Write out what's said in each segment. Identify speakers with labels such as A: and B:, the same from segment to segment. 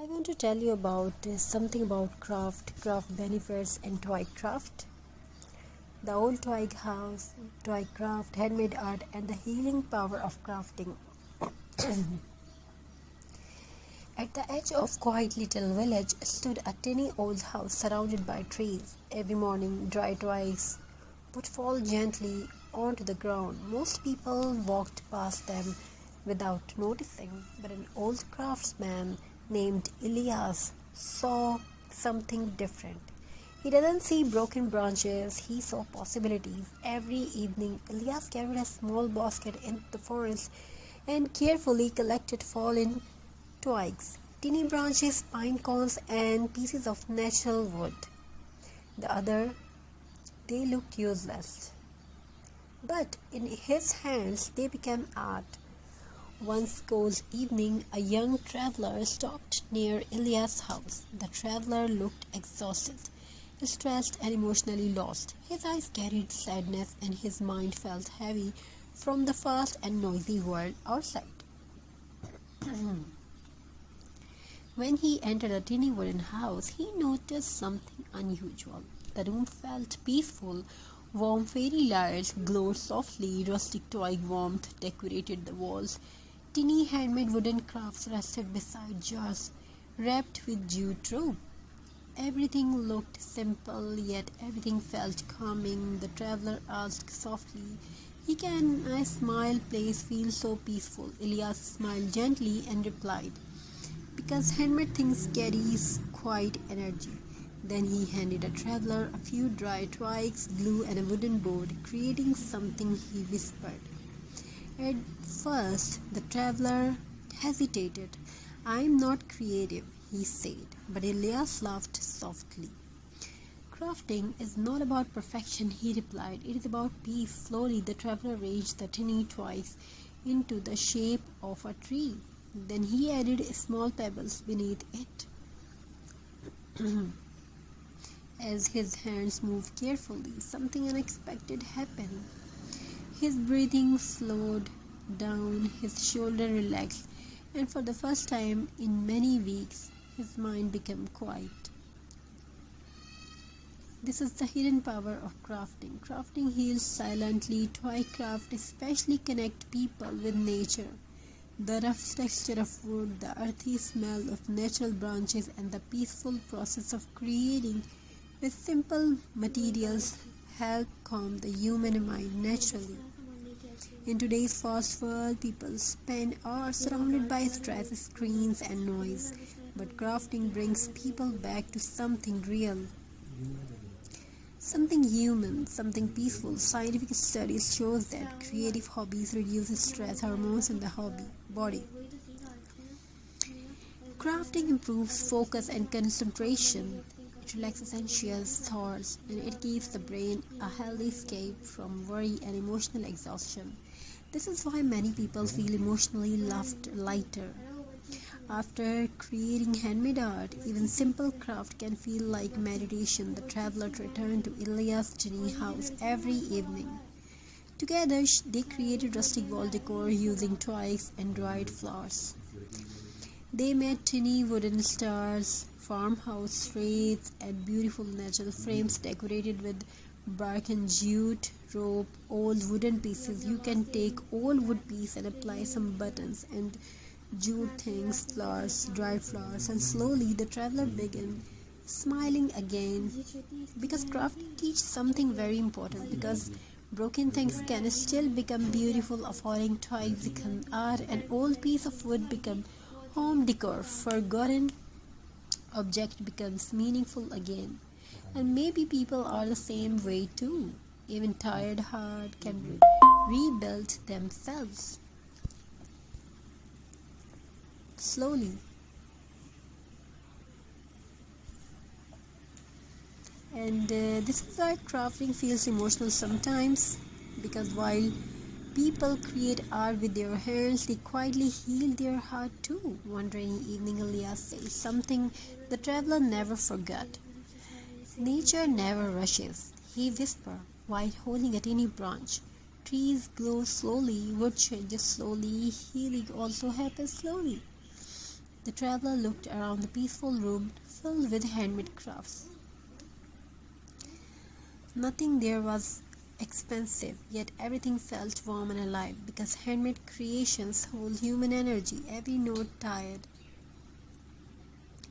A: I want to tell you about something about craft benefits, and toy craft. The old Twig house, toy craft, handmade art, and the healing power of crafting. At the edge of quiet little village stood a tiny old house surrounded by trees. Every morning, dry twigs would fall gently onto the ground. Most people walked past them without noticing, but an old craftsman named Elias saw something different. He didn't see broken branches, he saw possibilities. Every evening, Elias carried a small basket into the forest and carefully collected fallen twigs, tiny branches, pine cones, and pieces of natural wood. The other, they looked useless, but in his hands they became art. One cold evening, a young traveler stopped near Elias' house. The traveler looked exhausted, stressed, and emotionally lost. His eyes carried sadness, and his mind felt heavy from the fast and noisy world outside. When he entered a tiny wooden house, he noticed something unusual. The room felt peaceful. Warm fairy lights glowed softly. Rustic twig warmth decorated the walls. Tiny handmade wooden crafts rested beside jars wrapped with jute rope. Everything looked simple, yet everything felt calming. The traveler asked softly, "Can a smile place feel so peaceful?" Elias smiled gently and replied, "Because handmade things carries quiet energy." Then he handed a traveler a few dry twigs, glue, and a wooden board, creating something. He whispered. At first, the traveler hesitated. "I am not creative," he said, but Elias laughed softly. "Crafting is not about perfection," he replied. "It is about peace." Slowly, the traveler arranged the tiny twigs into the shape of a tree. Then he added small pebbles beneath it. As his hands moved carefully, something unexpected happened. His breathing slowed down, his shoulder relaxed, and for the first time in many weeks, his mind became quiet. This is the hidden power of crafting. Crafting heals silently. Toy craft especially connect people with nature. The rough texture of wood, the earthy smell of natural branches, and the peaceful process of creating with simple materials help calm the human mind naturally. In today's fast world, people spend hours surrounded by stress, screens, and noise. But crafting brings people back to something real, something human, something peaceful. Scientific studies show that creative hobbies reduce stress hormones in the body. Crafting improves focus and concentration. It relaxes anxious thoughts, and it gives the brain a healthy escape from worry and emotional exhaustion. This is why many people feel emotionally lighter after creating handmade art. Even simple craft can feel like meditation. The traveler returned to Elias' tiny house every evening. Together, they created rustic wall decor using twigs and dried flowers. They made tiny wooden stars, farmhouse wreaths, and beautiful natural frames decorated with bark and jute rope, old wooden pieces. You can take old wood piece and apply some buttons and jute things, flowers, dried flowers, and slowly the traveler began smiling again, because crafting teaches something very important. Because broken things can still become beautiful. A falling twig become art, an old piece of wood become home decor, forgotten object becomes meaningful again. And maybe people are the same way too. Even tired heart can rebuild themselves slowly. And this is why crafting feels emotional sometimes, because while people create art with their hands, they quietly heal their heart too. One rainy evening, Elias says something the traveler never forgot. "Nature never rushes," he whispered while holding a tiny branch. "Trees grow slowly, wood changes slowly, healing also happens slowly." The traveler looked around the peaceful room filled with handmade crafts. Nothing there was expensive, yet everything felt warm and alive because handmade creations hold human energy, every note tied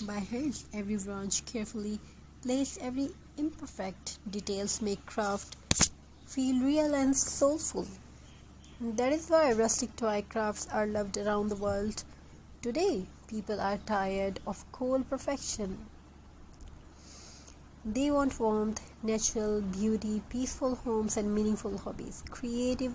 A: by hands, every branch carefully placed, every imperfect details make craft feel real and soulful. That is why rustic toy crafts are loved around the world. Today, people are tired of cold perfection. They want warmth, natural beauty, peaceful homes, and meaningful hobbies. Creative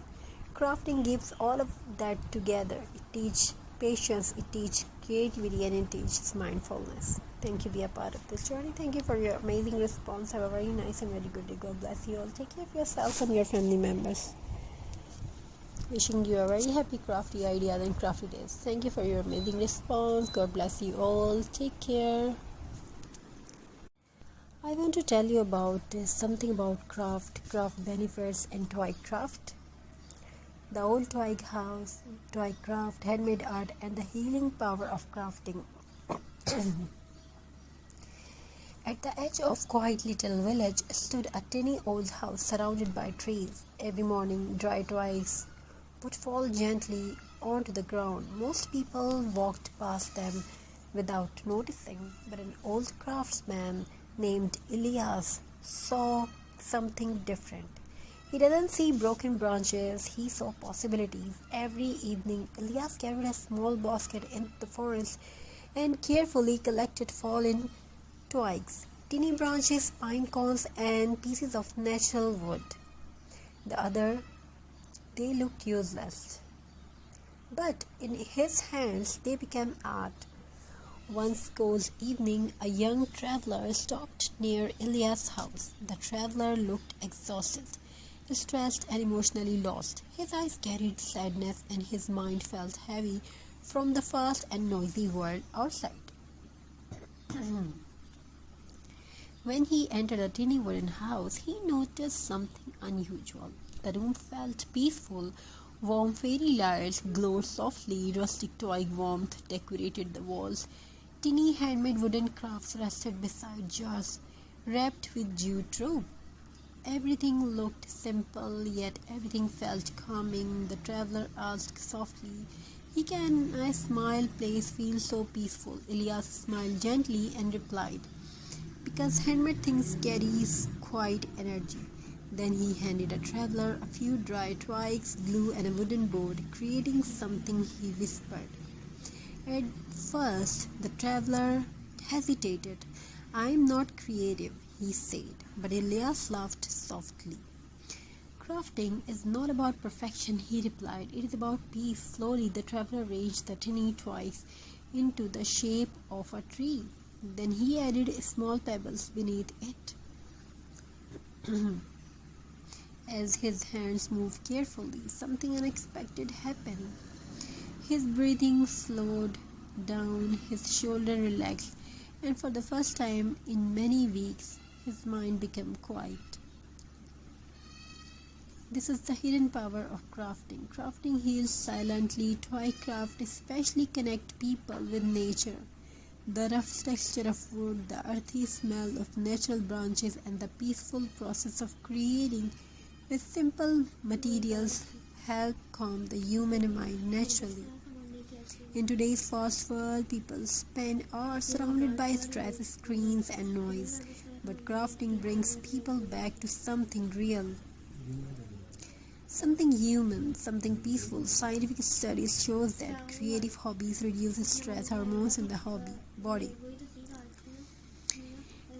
A: crafting gives all of that together. It teaches patience, it teaches creativity, and it teaches mindfulness. Thank you, be a part of this journey. Thank you for your amazing response. Have a very nice and very good day. God bless you all. Take care of yourself and your family members. Wishing you a very happy crafty ideas and crafty days. Thank you for your amazing response. God bless you all. Take care. I want to tell you about something about craft benefits, and toy craft. The old Twig house, toy craft, handmade art, and the healing power of crafting. At the edge of quiet little village stood a tiny old house surrounded by trees. Every morning, dry twigs would fall gently onto the ground. Most people walked past them without noticing, but an old craftsman named Elias saw something different. He doesn't see broken branches, he saw possibilities. Every evening, Elias carried a small basket into the forest and carefully collected fallen twigs, tiny branches, pine cones, and pieces of natural wood. They looked useless, but in his hands they became art. One cold evening, a young traveler stopped near Elias' house. The traveler looked exhausted, stressed, and emotionally lost. His eyes carried sadness, and his mind felt heavy from the fast and noisy world outside. When he entered a tiny wooden house, he noticed something unusual. The room felt peaceful. Warm fairy lights glowed softly. Rustic twig warmth decorated the walls. Tiny handmade wooden crafts rested beside jars wrapped with jute rope. Everything looked simple, yet everything felt calming. The traveler asked softly, "Can a small place feel so peaceful?" Elias smiled gently and replied, "Because handmade things carries quiet energy." Then he handed the traveler a few dry twigs, glue, and a wooden board, creating something. He whispered. At first, the traveler hesitated. "I am not creative," he said, but Elias laughed softly. "Crafting is not about perfection," he replied. "It is about peace." Slowly, the traveler arranged the tiny twigs into the shape of a tree. Then he added small pebbles beneath it. As his hands moved carefully, something unexpected happened. His breathing slowed down, his shoulder relaxed, and for the first time in many weeks, his mind became quiet. This is the hidden power of crafting. Crafting heals silently. Toy craft especially connect people with nature. The rough texture of wood, the earthy smell of natural branches, and the peaceful process of creating with simple materials help calm the human mind naturally. In today's fast world, people spend hours surrounded by stress, screens, and noise. But crafting brings people back to something real, something human, something peaceful. Scientific studies shows that creative hobbies reduce stress hormones in the body.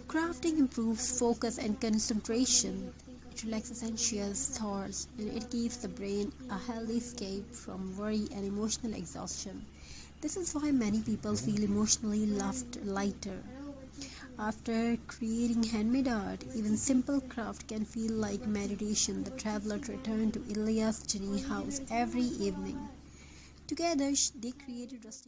A: Crafting improves focus and concentration. It relaxes anxious thoughts, and it gives the brain a healthy escape from worry and emotional exhaustion. This is why many people feel emotionally lighter. After creating handmade art, even simple craft can feel like meditation. The traveler returned to Elias' tiny house every evening. Together, they created rustic